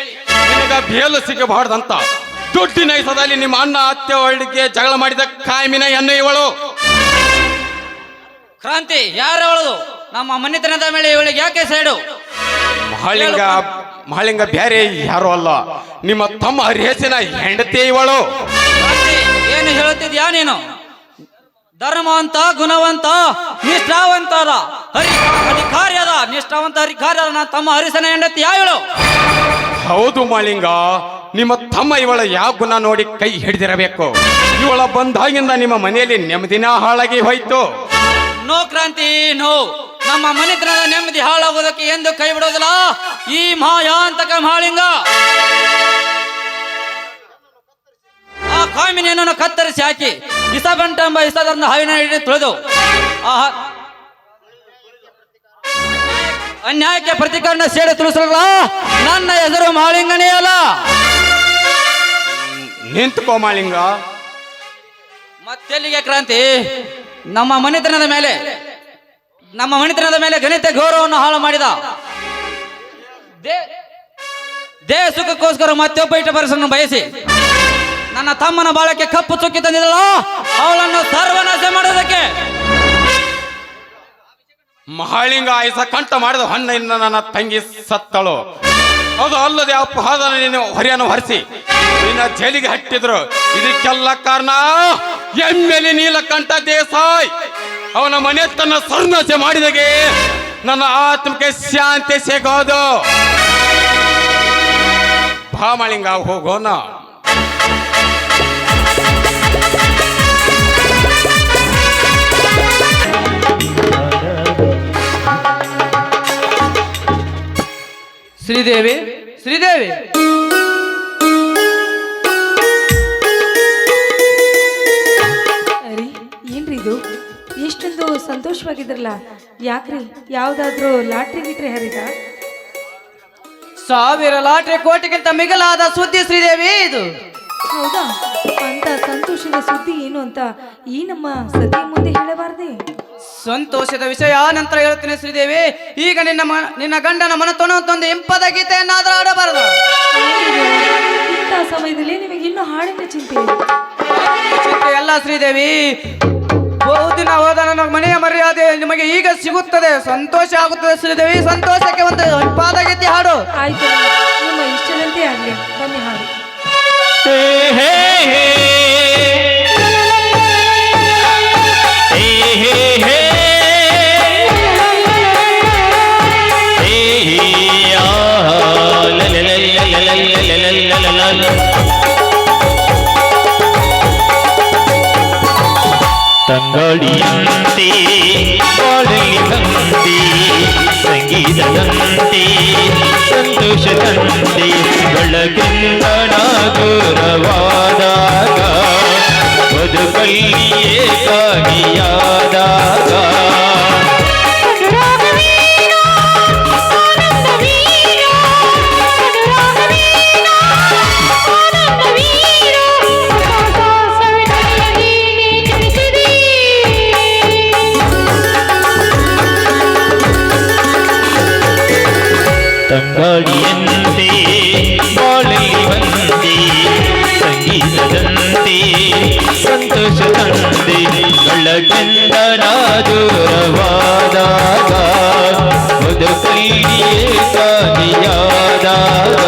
ನಿನಗ ಬೇಲು ಸಿಗಬಾರ್ದಂತ ದುಡ್ಡಿನ ಐಸದಲ್ಲಿ ನಿಮ್ಮ ಅಣ್ಣ ಅತ್ತೆ ಒಳಗೆ ಜಗಳ ಮಾಡಿದ ಕಾಯ್ಮಿನ ಎನ್ನು ಇವಳು. ಕ್ರಾಂತಿ ಯಾರವಳದು? ನಮ್ಮ ಮನೆತನದ ಮೇಲೆ ಇವಳಿಗೆ ಯಾಕೆ ಸೈಡು? ಮಹಾಲಿಂಗ ಬೇರೆ ಯಾರು ಅಲ್ಲ, ನಿಮ್ಮ ತಮ್ಮ ಹರಿಹೇಸಿನ ಹೆಂಡತಿ ಇವಳು. ಕ್ರಾಂತಿ, ಏನು ಹೇಳುತ್ತಿದ್ಯಾ ನೀನು? ಧರ್ಮವಂತ, ಗುಣವಂತ, ನಿಷ್ಠಾವಂತದ ಅಧಿಕಾರಿಯಾದ ನಿಷ್ಠಾವಂತ ಅಧಿಕಾರಿಯಾದ ನನ್ನ ತಮ್ಮ ಹರಿಸನ ಹೆಂಡತಿ ಯಾವಳು? ಹೌದು ಮಾಳಿಂಗ, ನಿಮ್ಮ ತಮ್ಮ ಇವಳ ಯಾವ ಗುಣ ನೋಡಿ ಕೈ ಹಿಡಿದಿರಬೇಕು. ಇವಳ ಬಂದಾಗಿಂದ ನಿಮ್ಮ ಮನೆಯಲ್ಲಿ ನೆಮ್ಮದಿನ ಹಾಳಾಗಿ ಹೋಯ್ತು. ನೋ ಕ್ರಾಂತಿ, ನೋ. ನಮ್ಮ ಮನೆತನದ ನೆಮ್ಮದಿ ಹಾಳಾಗೋದಕ್ಕೆ ಎಂದು ಕೈ ಬಿಡೋದಿಲ್ಲ ಈ ಮಹಾಯಾಂತಕ ಮಹಾಳಿಂಗ. ಆ ಕಾಮಿನಿಯನ್ನು ಕತ್ತರಿಸಿ ಹಾಕಿ ಇಸಬಂಟ ಎಂಬ ಇಸದನ್ನ ಹಾವಿನ ಹಿಡಿದು ತುಳಿದು ಅನ್ಯಾಯಕ್ಕೆ ಪ್ರತಿಕರಣ ಸೇಡಿ ತುಳಿಸಲ್ಲ. ನನ್ನ ಹೆಸರು ಮಹಾಳಿಂಗನೇ ಅಲ್ಲ. ನಿಂತುಕೋ ಮಾಳಿಂಗ. ಮತ್ತೆಲ್ಲಿಗೆ ಕ್ರಾಂತಿ? ನಮ್ಮ ಮನೆತನದ ಮೇಲೆ ಗಣಿತ ಗೌರವವನ್ನು ಹಾಳು ಮಾಡಿದ ದೇಹ ಸುಖಕ್ಕೋಸ್ಕರ ಮತ್ತೊಬ್ಬ ಇಟ್ಟ ಪರಸನ್ನು ಬಯಸಿ ನನ್ನ ತಮ್ಮನ ಬಾಳಕ್ಕೆ ಕಪ್ಪು ಚುಕ್ಕಿ ತಂದಿದಳ. ಅವಳನ್ನು ಸರ್ವನಾಶ ಮಾಡೋದಕ್ಕೆ ಮಹಾಳಿಂಗ ಐಸ ಕಂಠ ಮಾಡಿದ ಹೊನ್ನೆಯಿಂದ ನನ್ನ ತಂಗಿ ಸತ್ತಳು. ಅದು ಅಲ್ಲದೆ ಅಪವಾದನ ನೀನು ಹೊರೆಯನ್ನು ಹೊರಿಸಿ ನಿನ್ನ ಜೈಲಿಗೆ ಹಟ್ಟಿದ್ರು. ಇದಕ್ಕೆಲ್ಲ ಕಾರಣ ಎಮ್ಮೆಲಿ ನೀಲಕಂಠ ದೇಸಾಯಿ. ಅವನ ಮನೆ ತನ್ನ ಸರ್ವನಾಶ ಮಾಡಿದಾಗೆ ನನ್ನ ಆತ್ಮಕ್ಕೆ ಶಾಂತಿ ಸಿಗೋದು. ಬಾ ಮಾಳಿಂಗ, ಹೋಗೋಣ. ಶ್ರೀದೇವಿ, ಶ್ರೀದೇವಿ, ಅರಿ ಏನ್ರಿ ಇದು? ಎಷ್ಟೊಂದು ಸಂತೋಷವಾಗಿದ್ರಲ್ಲ, ಯಾಕ್ರಿ? ಯಾವ್ದಾದ್ರು ಲಾಟ್ರಿ ಗಿಟ್ರಿ ಹರಿದ? ಸಾವಿರ ಲಾಟ್ರಿ ಕೋಟಿಗಿಂತ ಮಿಗಿಲಾದ ಸುದ್ದಿ ಶ್ರೀದೇವಿ ಇದು. ಹೌದಾ? ಅಂತ ಸಂತೋಷದ ಸುದ್ದಿ ಏನು ಅಂತ ಈ ನಮ್ಮ ಸತಿ ಮುಂದೆ ಹೇಳಬಾರ್ದೆ? ಸಂತೋಷದ ವಿಷಯ ನಂತರ ಹೇಳ್ತೀನಿ ಶ್ರೀದೇವಿ. ಈಗ ನಿನ್ನ ಗಂಡನ ಮನತೊಂದು ಇಂಪದ ಗೀತೆಯನ್ನಾದ್ರೂ ಆಡಬಾರದು. ಇಂಥ ಸಮಯದಲ್ಲಿ ನಿಮಗೆ ಇನ್ನೂ ಹಾಡಿನ ಚಿಂತೆ ಎಲ್ಲ ಶ್ರೀದೇವಿ. ಬಹುದಿನ ಹೋದ ನನ್ನ ಮನೆಯ ಮರ್ಯಾದೆ ನಿಮಗೆ ಈಗ ಸಿಗುತ್ತದೆ, ಸಂತೋಷ ಆಗುತ್ತದೆ ಶ್ರೀದೇವಿ. ಸಂತೋಷಕ್ಕೆ ಒಂದು ಇಂಪಾದ ಗೀತೆ ಹಾಡು. ಆಯ್ತು, ನಿಮ್ಮ ಇಷ್ಟದಂತೆ ಆಗ್ಲಿ, ಬನ್ನಿ ಹಾಡು. ತಂಗಾಳಿಯಂತೆ ಬಾಳಲಿ ಬಂದೆ, ಸಂಗೀತದಂತೆ ಸಂತೋಷದಂತೆ ಬೆಳಕಿಂದನಾಗುರವಾದಾಗ ಬದುಕಲ್ಲಿಯೇ ಕಾಣಿಯಾದಾಗ ತಂಗಾಳಿಯಂತೆ ಬಾಳಲಿ ಬಂದೆ, ಸಂಗೀತದಂತೆ ಸಂತೋಷದಂತೆ ಬೆಳಕಿಂದನಾಗುರವಾದಾಗ ಬದುಕಲ್ಲಿಯೇ ಕಾಣಿಯಾದಾಗ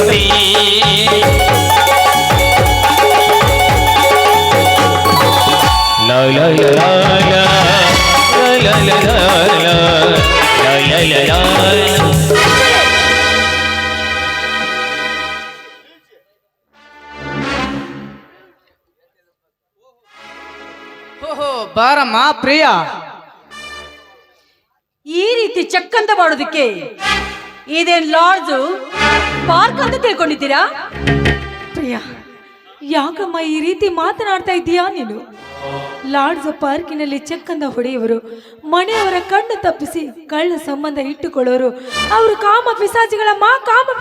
ಭಕ್ತಿ ಲಾ ಲಾ ಲಾ ಲಾ ಲಾ ಲಾ ಲಾ ಲಾ ಲಾ ಲಾ ಲಾ ಲಾ. ಓಹೋ ಬಾರಮ್ಮ ಪ್ರಿಯ. ಈ ರೀತಿ ಚಕ್ಕಂತ ಮಾಡೋದಕ್ಕೆ ಇದೇನ್ ಲಾಡ್ಜು ಪಾರ್ಕ್ ಅಂತ ತಿಳ್ಕೊಂಡಿದ್ದೀರಾ? ಪ್ರಿಯ, ಯಾಕಮ್ಮ ಈ ರೀತಿ ಮಾತನಾಡ್ತಾ ಇದ್ದೀಯಾ ನೀನು? ಲಾಡ್ಜ್ ಪಾರ್ಕಿನಲ್ಲಿ ಚೆಕ್ಕಂದ ಹೊಡೆಯುವರು, ಮನೆಯವರ ಕಣ್ಣು ತಪ್ಪಿಸಿ ಕಳ್ಳ ಸಂಬಂಧ ಇಟ್ಟುಕೊಳ್ಳೋರು, ಅವರು ಕಾಮ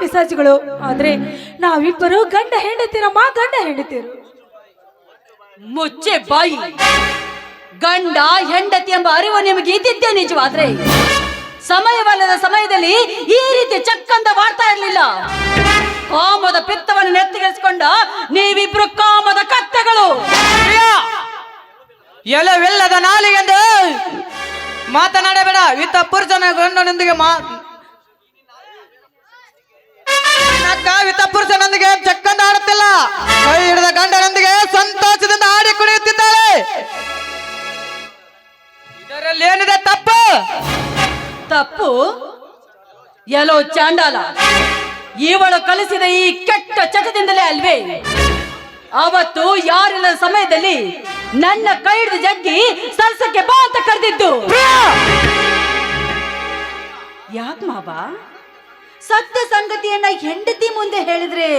ಪಿಸಾಚಿಗಳು. ಆದ್ರೆ ನಾವಿಬ್ಬರು ಗಂಡ ಹೆಂಡತಿರು. ಮುಚ್ಚೆ ಬಾಯಿ. ಗಂಡ ಹೆಂಡತಿ ಎಂಬ ಅರಿವು ನಿಮಗೆ ಇದ್ದಿದ್ದೇ ನಿಜವಾದ್ರೆ ಸಮಯವಲ್ಲದ ಸಮಯದಲ್ಲಿ ಈ ರೀತಿ ಚಕ್ಕಂದ ಮಾಡ್ತಾ ಇರ್ಲಿಲ್ಲ. ಕಾಮದ ಪಿತ್ತವನ್ನು ನೆತ್ತಿಗೆಸ್ಕೊಂಡ ನೀವಿಬ್ರು ಕಾಮದ ಕತ್ತೆಗಳು. ಎಲವೆಲ್ಲದ ನಾಲಿಗೆಂದು ಮಾತನಾಡಬೇಡ. ವಿತ್ತ ಪುರುಷನ ಗಂಡನೊಂದಿಗೆ ವಿತ್ತ ಪುರುಷನೊಂದಿಗೆ ಚಕ್ಕಂದ ಆಡುತ್ತಿಲ್ಲ. ಕೈ ಹಿಡಿದ ಗಂಡನೊಂದಿಗೆ ಸಂತೋಷದಿಂದ ಆಡಿ ಕುಣಿಯುತ್ತಿದ್ದಾಳೆ. ಇದರಲ್ಲಿ ಏನಿದೆ ತಪ್ಪು? ಎಲ್ಲೋ ಚಾಂಡಾಲ, ಇವಳು ಕಲಿಸಿದ ಈ ಕೆಟ್ಟ ಚಟದಿಂದಲೇ ಅಲ್ವೇ ಅವತ್ತು ಯಾರಿಲ್ಲದ ಸಮಯದಲ್ಲಿ ನನ್ನ ಕೈ ಹಿಡಿದು ಜಗ್ಗಿ ಸರಸಕ್ಕೆ ಬಾ ಅಂತ ಕರೆದಿದ್ದು. ಯಾಕೆ ಮಾವ ಸತ್ಯ ಸಂಗತಿಯನ್ನ ಹೆಂಡತಿ ಮುಂದೆ ಹೇಳಿದ್ರೆ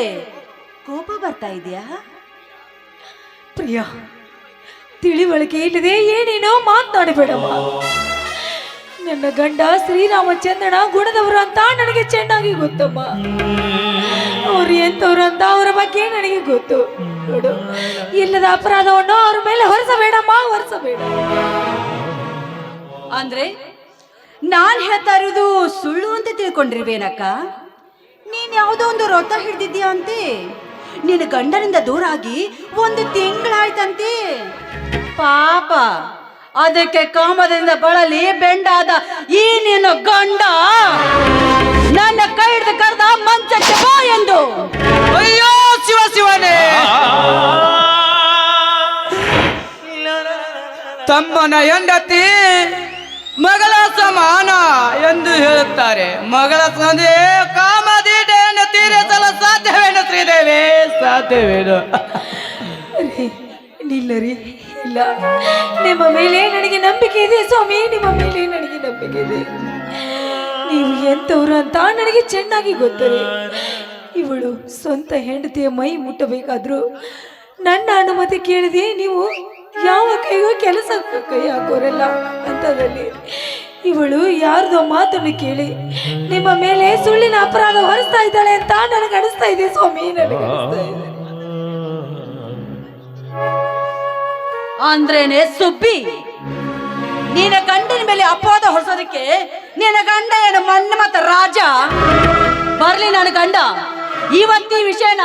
ಕೋಪ ಬರ್ತಾ ಇದೆಯಾ? ಪ್ರಿಯ, ತಿಳಿವಳಿಕೆ ಇಲ್ಲದೆ ಏನೇನೋ ಮಾತನಾಡಬೇಡಮ್ಮ. ನನ್ನ ಗಂಡ ಶ್ರೀರಾಮಚಂದ್ರನ ಗುಣದವರು ಅಂತ ನನಗೆ ಚೆನ್ನಾಗಿ ಗೊತ್ತಮ್ಮ. ಅವ್ರು ಎಂತವ್ರು ಅಂತ ಅವರ ಬಗ್ಗೆ ನನಗೆ ಗೊತ್ತು. ನೋಡು, ಇಲ್ಲದ ಅಪರಾಧವನ್ನು ಅವ್ರ ಮೇಲೆ ಹೊರಿಸಬೇಡಮ್ಮ, ಹೊರಿಸಬೇಡ. ಅಂದ್ರೆ ನಾನ್ ಹೇಳ್ತಾ ಇರೋದು ಸುಳ್ಳು ಅಂತ ತಿಳ್ಕೊಂಡಿರ್ಬೇನಕ್ಕ? ನೀನ್ ಯಾವುದೋ ಒಂದು ವ್ರತ ಹಿಡ್ದಿದ್ಯಾ ಅಂತೆ. ನಿನ್ನ ಗಂಡನಿಂದ ದೂರ ಆಗಿ 1 ತಿಂಗಳಾಯ್ತಂತೆ. ಪಾಪ, ಅದಕ್ಕೆ ಕಾಮದಿಂದ ಬಳಲಿ ಬೆಂಡಾದ ಈ ನಿನ್ನ ಗಂಡ ನನ್ನ ಕೈ ಹಿಡಿದು ಕರೆದ ಮಂಚಕ್ಕೆ ಬಾ ಎಂದು. ಅಯ್ಯೋ ಶಿವನೇ, ತಮ್ಮನ ಹೆಂಡತಿ ಮಗಳ ಸಮಾನ ಎಂದು ಹೇಳುತ್ತಾರೆ. ಮಗಳ ಸಂದೆ ಕಾಮದೀಟೆಯನ್ನು ತೀರಿಸಲು ಸಾಧ್ಯವೇನು ಶ್ರೀದೇವಿ? ಸಾಧ್ಯವೇನು? ನಿಲ್ಲರಿ, ಇಲ್ಲ, ನಿಮ್ಮ ಮೇಲೆ ನನಗೆ ನಂಬಿಕೆ ಇದೆ ಸ್ವಾಮಿ, ನಿಮ್ಮ ಮೇಲೆ ನನಗೆ ನಂಬಿಕೆ ಇದೆ. ನೀವು ಎಂತವ್ರು ಅಂತ ನನಗೆ ಚೆನ್ನಾಗಿ ಗೊತ್ತರೆ. ಇವಳು ಸ್ವಂತ ಹೆಂಡತಿಯ ಮೈ ಮುಟ್ಟಬೇಕಾದ್ರೂ ನನ್ನ ಅನುಮತಿ ಕೇಳಿದೆ ನೀವು ಯಾವ ಕೈಗೂ ಕೆಲಸಕ್ಕೆ ಕೈ ಹಾಕೋರಲ್ಲ. ಅಂತದಲ್ಲಿ ಇವಳು ಯಾರ್ದೋ ಮಾತನ್ನು ಕೇಳಿ ನಿಮ್ಮ ಮೇಲೆ ಸುಳ್ಳಿನ ಅಪರಾಧ ಹೊರಿಸ್ತಾ ಇದ್ದಾಳೆ ಅಂತ ನನಗೆ ಅನಿಸ್ತಾ ಇದೆ ಸ್ವಾಮಿ, ನನಗೆ ಅನಿಸ್ತಾ ಇದೆ. ಅಂದ್ರೇನೆ ಸುಬ್ಬಿ, ನಿನ್ನ ಗಂಡನ ಮೇಲೆ ಅಪವಾದ ಹೊರಿಸೋದಕ್ಕೆ ನಿನ್ನ ಗಂಡ ಏನು ಮನ್ಮಥ ರಾಜ? ಬರ್ಲಿ ನನ್ನ ಗಂಡ, ಇವತ್ತಿ ವಿಷಯನ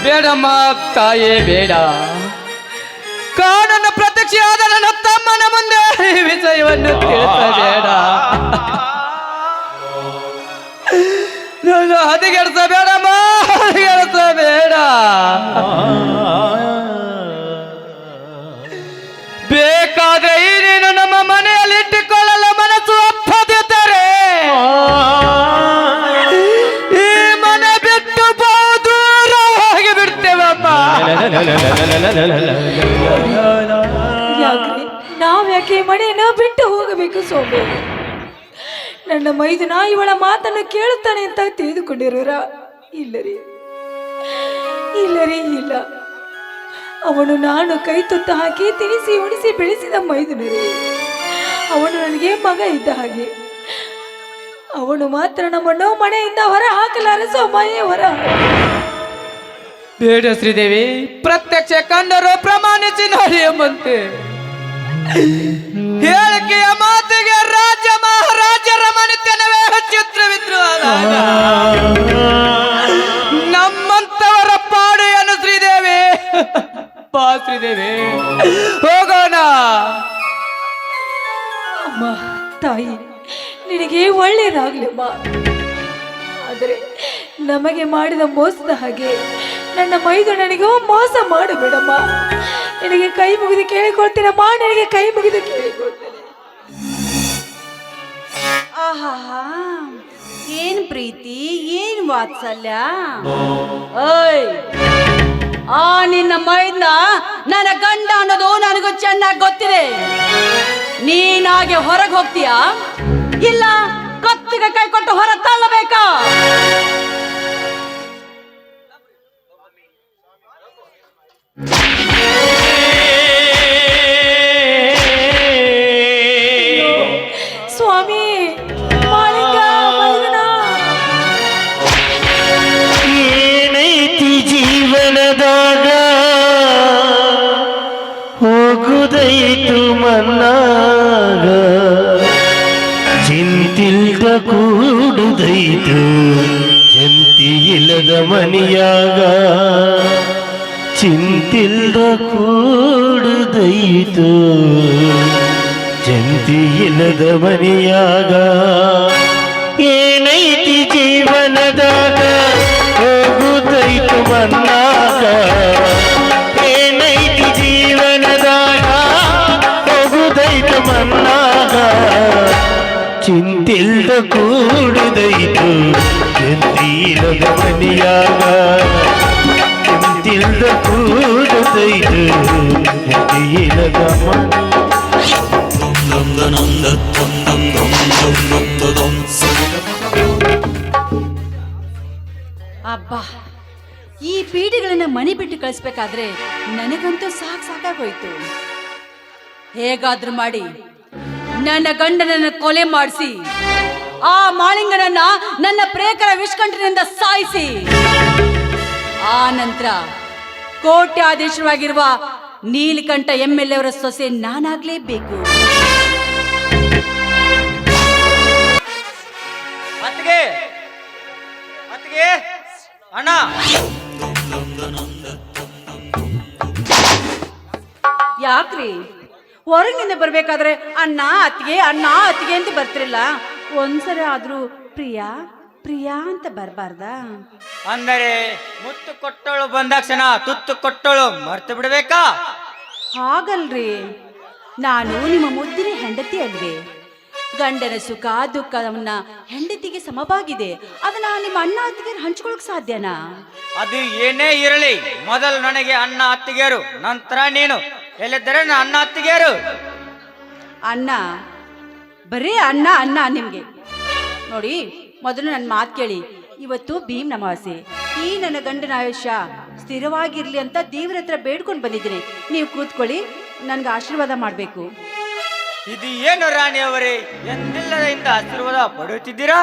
ಬೇಡಮ್ಮ ತಾಯೇ, ಬೇಡ. ಕಾನೂನು ಪ್ರತ್ಯಕ್ಷವಾದ ನನ್ನ ತಮ್ಮನ ಮುಂದೆ ಈ ವಿಷಯವನ್ನು ತಿಳಿಸಬೇಡ. ನನ್ನ ಹದಿಗೆಡಿಸಬೇಡಮ್ಮ, ಹದಿಗೆಡಿಸಬೇಡ. ಬೇಕಾದ್ರೆ ಈ ನೀನು ನಮ್ಮ ಮನೆಯಲ್ಲಿ ಇಟ್ಟುಕೊಳ್ಳಲು ಮನಸ್ಸು ಒಪ್ಪದಿದ್ದರೆ ಈ ಮನೆ ಬಿಟ್ಟು ದೂರ ಹೋಗಿ ಬಿಡ್ತೇವಮ್ಮ. ಯಾಕ್ರಿ ನಾವ್ಯಾಕೆ ಮನೆಯನ್ನು ಬಿಟ್ಟು ಹೋಗಬೇಕು ಸ್ವಾಮಿ? ನನ್ನ ಮೈದುನ ಇವಳ ಮಾತನ್ನು ಕೇಳುತ್ತಾನೆ ಅಂತ ತಿಳಿದುಕೊಂಡಿರೋರ? ಇಲ್ಲರಿ, ಇಲ್ಲರಿ, ಇಲ್ಲ. ಅವನು ನಾನು ಕೈ ತುತ್ತ ಹಾಕಿ ತಿನಿಸಿ ಉಣಿಸಿ ಬೆಳೆಸಿದ ಮೈದುನರೇ. ಅವನು ನನಗೆ ಮಗ ಇದ್ದ ಹಾಗೆ. ಅವನು ಮಾತ್ರ ನಮ್ಮನ್ನು ಮನೆಯಿಂದ ಹೊರ ಹಾಕಲಾರ ಸ್ವಾಮಿ, ಹೊರ. ಬೇಡ ಶ್ರೀದೇವಿ, ಪ್ರತ್ಯಕ್ಷ ಕಂಡರು ಪ್ರಮಾಣಿಸಿ ನೋಡಿ ಎಂಬಂತೆ. ಹೇಳಿಕೆಯ ಮಾತಿಗೆ ರಾಜ್ಯ ಮಹಾರಾಜರ ಮನೆತನವೇ ಚಿತ್ರವಿದ್ರುವಾದಾಗ ನಮ್ಮಂತವರ ಪಾಡು ಏನು ಶ್ರೀದೇವಿ? ಬಾ ಶ್ರೀದೇವಿ, ಹೋಗೋಣ. ಅಮ್ಮ, ತಾಯಿ, ನಿನಗೆ ಒಳ್ಳೆಯದಾಗ್ಲಿಮ್ಮ. ಆದರೆ ನಮಗೆ ಮಾಡಿದ ಮೋಸದ ಹಾಗೆ ನನ್ನ ಮೈದು ನನಗೂ ಮೋಸ ಮಾಡಬೇಡಮ್ಮ. ನಿನಗೆ ಕೈ ಮುಗಿದು ಕೇಳಿಕೊಳ್ತೀನಮ್ಮ, ನನಗೆ ಕೈ ಮುಗಿದು ಕೇಳಿಕೊಳ್ತೇನೆ. ಆಹಾ, ಏನ್ ಪ್ರೀತಿ, ಏನ್ ವಾತ್ಸಲ್ಯ. ಓಯ್, ಆ ನಿನ್ನ ಮೈದ್ನ ನನ್ನ ಗಂಡ ಅನ್ನೋದು ನನಗೂ ಚೆನ್ನಾಗಿ ಗೊತ್ತಿದೆ. ನೀನಾಗೆ ಹೊರಗೆ ಹೋಗ್ತೀಯಾ ಇಲ್ಲ ಕತ್ತಿಗೆ ಕೈ ಕೊಟ್ಟು ಹೊರ ತಳ್ಳಬೇಕಾ? ಸ್ವಾಮಿ ಮಾಳಿಂಗ ಮೈದನ, ಏನೈತಿ ಜೀವನದಾಗ ಹೋಗುದೈತು ಮನ್ನಾಗ, ಚಿಂತಿಲ್ದ ಕೂಡುದೈತು ಜಂತಿ ಇಲ್ಲದ ಮನಿಯಾಗ, ಚಿಂತಿಲ್ದ ಕೂಡುದೈತು ಜಂತಿ ಇಲ್ಲದ ಮನಿಯಾಗ. ಏನೈತಿ ಜೀವನದಾಗ ಹೋಗುದೈತು ಮನ್ನಾಗ, ಏನೈತಿ ಜೀವನದಾಗ ಹೋಗುದೈತು ಮನ್ನಾಗ, ಚಿಂತಿಲ್ದ ಕೂಡುದೈತು ಜಂತಿಲದ ಮನಿಯಾಗ, ಚಿಂತಿಲ್ದ ಕೂಡುದೈತು ಜಂತಿಲದ ಮನಿಯಾಗ. ಅಬ್ಬಾ, ಈ ಪೀಡಿಗಳನ್ನ ಮನೆ ಬಿಟ್ಟು ಕಳಿಸ್ಬೇಕಾದ್ರೆ ನನಗಂತೂ ಸಾಕಾಗೋಯ್ತು. ಹೇಗಾದ್ರೂ ಮಾಡಿ ನನ್ನ ಗಂಡನನ್ನ ಕೊಲೆ ಮಾಡಿಸಿ ಆ ಮಾಳಿಂಗನನ್ನ ನನ್ನ ಪ್ರೇಕರ ವಿಷ್ಕಂಠನಿಂದ ಸಾಯಿಸಿ ಆ ನಂತರ ಕೋಟ್ಯಾಧೀಶವಾಗಿರುವ ನೀಲಕಂಠ MLA ಅವರ ಸೊಸೆ ನಾನಾಗ್ಲೇಬೇಕು. ಅತ್ತಿಗೆ ಅತ್ತಿಗೆ ಅಣ್ಣ, ಯಾಕ್ರಿ ಹೊರಗಿಂದ ಬರ್ಬೇಕಾದ್ರೆ ಅಣ್ಣ ಅತ್ತಿಗೆ ಅಂತ ಬರ್ತಿರಲ್ಲ, ಒಂದ್ಸರಿ ಆದ್ರೂ ಪ್ರಿಯಾ ಪ್ರಿಯಾ ಅಂತ ಬರ್ಬಾರ್ದಾ? ಅಂದರೆ ಮುತ್ತು ಕೊಟ್ಟಳು ಬಂದಾಕ್ಷಣ ತುತ್ತು ಕೊಟ್ಟಳು ಮರ್ತು ಬಿಡ್ಬೇಕಾ? ಹಾಗಲ್ರಿ, ನಾನು ನಿಮ್ಮ ಮುದ್ದಿನ ಹೆಂಡತಿ ಅಲ್ವೇ? ಗಂಡನ ಸುಖ ದುಃಖವನ್ನ ಹೆಂಡತಿಗೆ ಸಮವಾಗಿದೆ, ಅದನ್ನ ನಿಮ್ಮ ಅಣ್ಣ ಅತ್ತಿಗೆ ಹಂಚ್ಕೊಳಕ್ ಸಾಧ್ಯನಾ? ಅದು ಏನೇ ಇರಲಿ, ಮೊದಲು ನನಗೆ ಅಣ್ಣ ಅತ್ತಿಗೆಯರು, ನಂತರ ನೀನು. ಎಲ್ಲಿದ್ದರೆ ಅಣ್ಣ ಅತ್ತಿಗೆಯರು? ಅಣ್ಣ, ಬರೀ ಅಣ್ಣ ಅಣ್ಣ ನಿಮ್ಗೆ. ನೋಡಿ, ಮೊದಲು ನನ್ನ ಮಾತು ಕೇಳಿ. ಇವತ್ತು ಭೀಮ್ ಅಮಾವಾಸ್ಯೆ. ಈ ನನ್ನ ಗಂಡನ ಆಯುಷ್ಯ ಸ್ಥಿರವಾಗಿರ್ಲಿ ಅಂತ ದೇವರ ಹತ್ರ ಬೇಡ್ಕೊಂಡು ಬಂದಿದ್ದೀನಿ. ನೀವು ಕೂತ್ಕೊಳ್ಳಿ, ನನ್ಗೆ ಆಶೀರ್ವಾದ ಮಾಡಬೇಕು. ಇದು ಏನು ರಾಣಿಯವರೇ, ಎಂದಿಲ್ಲದಿಂದ ಆಶೀರ್ವಾದ ಪಡೆಯುತ್ತಿದ್ದೀರಾ?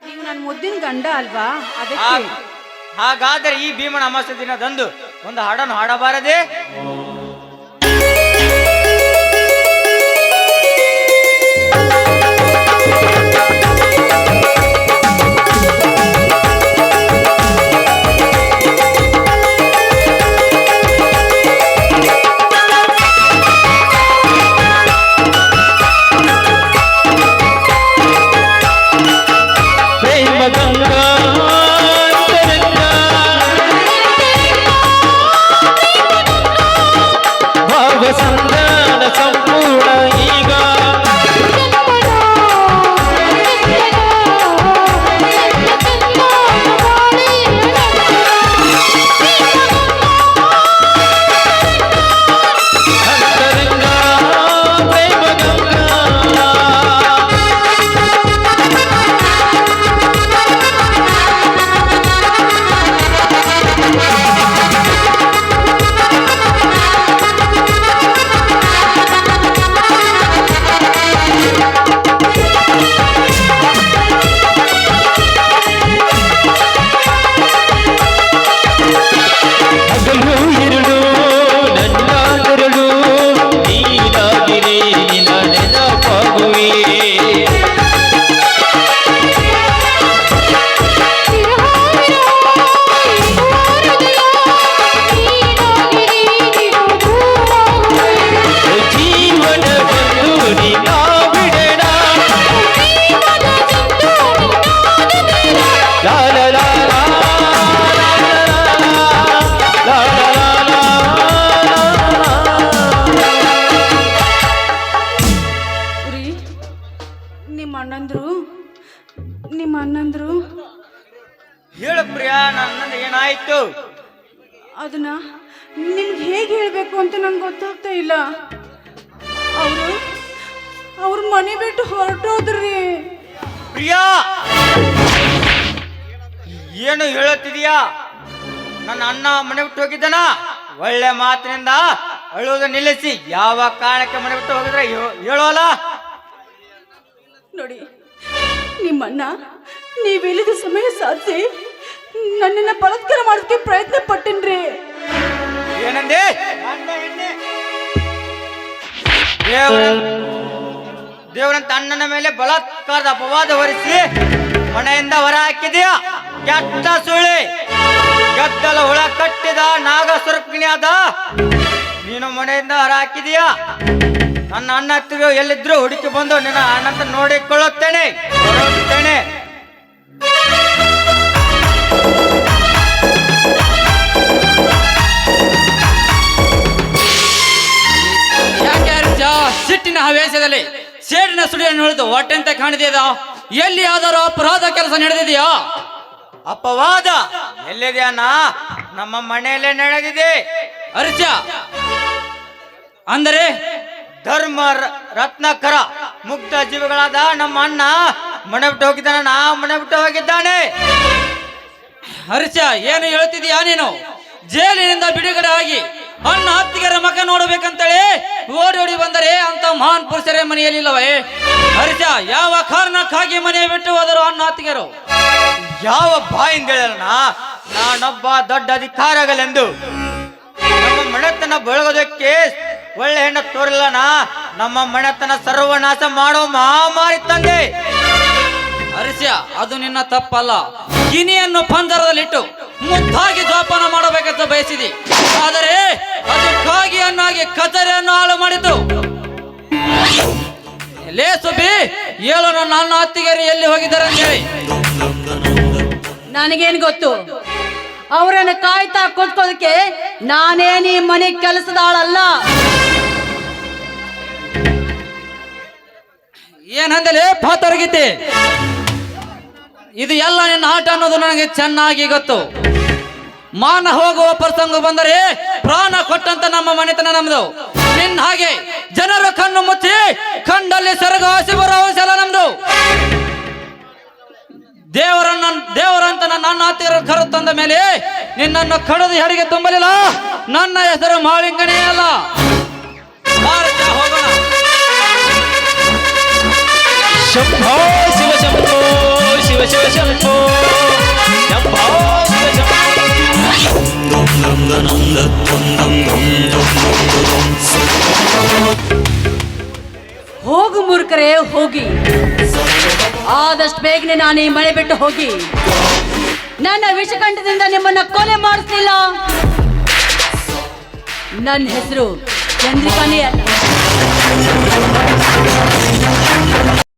ನೀವು ನನ್ನ ಮುದ್ದಿನ ಗಂಡ ಅಲ್ವಾ, ಅದಕ್ಕೆ. ಹಾಗಾದರೆ ಈ ಭೀಮನ ಅಮಾವಾಸ್ಯೆ ದಿನದಂದು ಒಂದು ಹಾಡನ್ನು ಹಾಡಬಾರದೆ? ನಿಮ್ಮ ಅಣ್ಣಂದ್ರು ಹೇಳು ಪ್ರಿಯಾ, ನನ್ನದು ಏನಾಯ್ತು? ಅದನ್ನ ನಿಮ್ಗೆ ಹೇಗೆ ಹೇಳಬೇಕು ಅಂತ ನಂಗೆ ಗೊತ್ತಾಗ್ತಾ ಇಲ್ಲ. ಅವ್ರ ಮನೆ ಬಿಟ್ಟು ಹೊರಟೋದ್ರಿ. ಪ್ರಿಯಾ, ಏನು ಹೇಳುತ್ತಿದೀಯಾ? ನನ್ನ ಅಣ್ಣ ಮನೆ ಬಿಟ್ಟು ಹೋಗಿದ್ದಾನ? ಒಳ್ಳೆ ಮಾತಿನಿಂದ ಅಳುವುದು ನಿಲ್ಲಿಸಿ. ಯಾವ ಕಾರಣಕ್ಕೆ ಮನೆ ಬಿಟ್ಟು ಹೋಗಿದ್ರೆ ಹೇಳೋಲ್ಲ. ನೋಡಿ, ನಿಮ್ಮಣ್ಣ ನೀವೆಲ್ಲಿದ ಸಮಯ ಸಾಧಿಸಿ ನನ್ನನ್ನ ಬಲಾತ್ಕಾರ ಮಾಡೋದಕ್ಕೆ ಪ್ರಯತ್ನ ಪಟ್ಟನ್ರಿ. ಏನಂದೆ? ದೇವರಂತ ಅಣ್ಣನ ಮೇಲೆ ಬಲಾತ್ಕಾರದ ಅಪವಾದ ಹೊರಿಸಿ ಮನೆಯಿಂದ ಹೊರ ಹಾಕಿದೆಯಾ? ಕೆಟ್ಟ ಸುಳಿ, ಗದ್ದಲ ಹುಳ ಕಟ್ಟಿದ ನಾಗ ಸ್ವರೂಪಿಣಿಯಾದ ನೀನು ಮನೆಯಿಂದ ಹೊರ ಹಾಕಿದೀಯಾ? ನನ್ನ ಅಣ್ಣ ಹತ್ತಿರ ಎಲ್ಲಿದ್ರು ಹುಡುಕಿ ಬಂದು ನಿನ್ನ ಅಣ್ಣಂತ ನೋಡಿಕೊಳ್ಳುತ್ತೇನೆ. ಸಿಟ್ಟಿನ ಹವ್ಯಾಸದಲ್ಲಿ ಸೇಡಿನ ಸುಳಿಯನ್ನು ಹಿಡಿದು ಹೊಟ್ಟೆಂತೆ ಕಾಣಿದೆಯದ? ಎಲ್ಲಿ ಯಾವ್ದಾರು ಅಪರಾಧ ಕೆಲಸ ನಡೆದಿದೆಯಾ? ಅಪವಾದ ಎಲ್ಲಿದೆಯಣ್ಣ? ನಮ್ಮ ಮನೆಯಲ್ಲೇ ನಡೆದಿದೆ. ಅರ್ಚ ಅಂದರೆ ಧರ್ಮ ರತ್ನಾಕರ ಮುಕ್ತ ಜೀವಿಗಳಾದ ನಮ್ಮ ಅಣ್ಣ ಮನೆ ಬಿಟ್ಟು ಹೋಗಿದ್ದಾನ, ಮನೆ ಬಿಟ್ಟು ಹೋಗಿದ್ದಾನೆ. ಹರ್ಷ, ಏನು ಹೇಳ್ತಿದೀಯಾ ನೀನು? ಜೈಲಿನಿಂದ ಬಿಡುಗಡೆ ಆಗಿ ಅಣ್ಣ ಅತ್ತಿಗೆರ ಮಗ ನೋಡಬೇಕಂತೇಳಿ ಓಡಿ ಬಂದರೆ ಅಂತ ಮಹಾನ್ ಪುರುಷರೇ ಮನೆಯಲ್ಲಿಲ್ಲವೇ? ಹರ್ಷ, ಯಾವ ಕಾರಣಕ್ಕಾಗಿ ಮನೆ ಬಿಟ್ಟು ಹೋದರು ಅಣ್ಣ ಅತ್ತಿಗೆರು? ಯಾವ ಬಾಯಿಂದ ಹೇಳೋಣ? ನಾನೊಬ್ಬ ದೊಡ್ಡ ಅಧಿಕಾರಿಗಳೆಂದು ನಮ್ಮ ಮನೆತನ ಬೆಳಗೋದಕ್ಕೆ ಒಳ್ಳೆ ಹೆಣ್ಣು ತೋರಿಲ್ಲನ. ನಮ್ಮ ಮನೆತನ ಸರ್ವನಾಶ ಮಾಡೋ ಮಹಾಮಾರಿ ತಂದೆ. ಹರ್ಷ, ಅದು ನಿನ್ನ ತಪ್ಪಲ್ಲ. ಗಿನಿಯನ್ನು ಪಂಜರದಲ್ಲಿಟ್ಟು ಮುದ್ದಾಗಿ ಜೋಪಾನ ಮಾಡಬೇಕಂತ ಬಯಸಿದಿ. ಆದರೆ ಅದಕ್ಕಾಗಿ ಅನ್ನಾಗಿ ಕಚೇರಿಯನ್ನು ಹಾಳು ಮಾಡಿತು. ಲೇ ಸುಬ್ಬಿ, ಹೇಳು, ನನ್ನ ಅಣ್ಣ ಅತ್ತಿಗೆರು ಎಲ್ಲಿ ಹೋಗಿದ್ದಾರೆ ಅಂತ ಹೇಳಿ. ನನಗೇನು ಗೊತ್ತು? ಅವರನ್ನು ಕಾಯ್ತಾ ಕೂತ್ಕೋದಕ್ಕೆ ನಾನೇನು ಈ ಮನೆ ಕೆಲಸದಾಳಲ್ಲ. ಏನಂದಲೇ ಪಾತರಗಿದ್ದೆ? ಇದು ಎಲ್ಲ ನಿನ್ನ ಆಟ ಅನ್ನೋದು ನನಗೆ ಚೆನ್ನಾಗಿ ಗೊತ್ತು. ಮಾನ ಹೋಗುವ ಪ್ರಸಂಗ ಬಂದರೆ ಪ್ರಾಣ ಕೊಟ್ಟಂತ ನಮ್ಮ ಮನೆತನ ನಮ್ದು. ನಿನ್ನ ಹಾಗೆ ಜನರ ಕಣ್ಣು ಮುಚ್ಚಿ ಕಂಡಲ್ಲಿ ಸೆರಗು ಹಸಿ ಬರೋ ಅವಶ್ಯ ನಮ್ದು. ದೇವರಂತ ನನ್ನ ಅಣ್ಣ ಹತ್ತಿರ ಕರು ತಂದ ಮೇಲೆ ನಿನ್ನನ್ನು ಕಡದು ಹೆರಿಗೆ ತುಂಬಲಿಲ್ಲ. ನನ್ನ ಹೆಸರು ಮಾಳಿಂಗನೇ ಅಲ್ಲ. ಹೋಗೋಣ. ಶಂಭೋ ಶಿವ ಶಂಭೋ ಶಿವ ಶಿವ ಶಂಭೋ ಶಂಭೋ ಶಿವ ಶಂಭೋ. ಹೋಗು ಮೂರ್ಖರೇ, ಹೋಗಿ. ಆದಷ್ಟು ಬೇಗನೆ ನಾನು ಈ ಮನೆ ಬಿಟ್ಟು ಹೋಗಿ. ನನ್ನ ವಿಷಕಂಠದಿಂದ ನಿಮ್ಮನ್ನ ಕೊಲೆ ಮಾಡಿಸ್ಲಿಲ್ಲ. ನನ್ನ ಹೆಸರು ಚಂದ್ರಿಕಾನೇ ಅಲ್ಲ.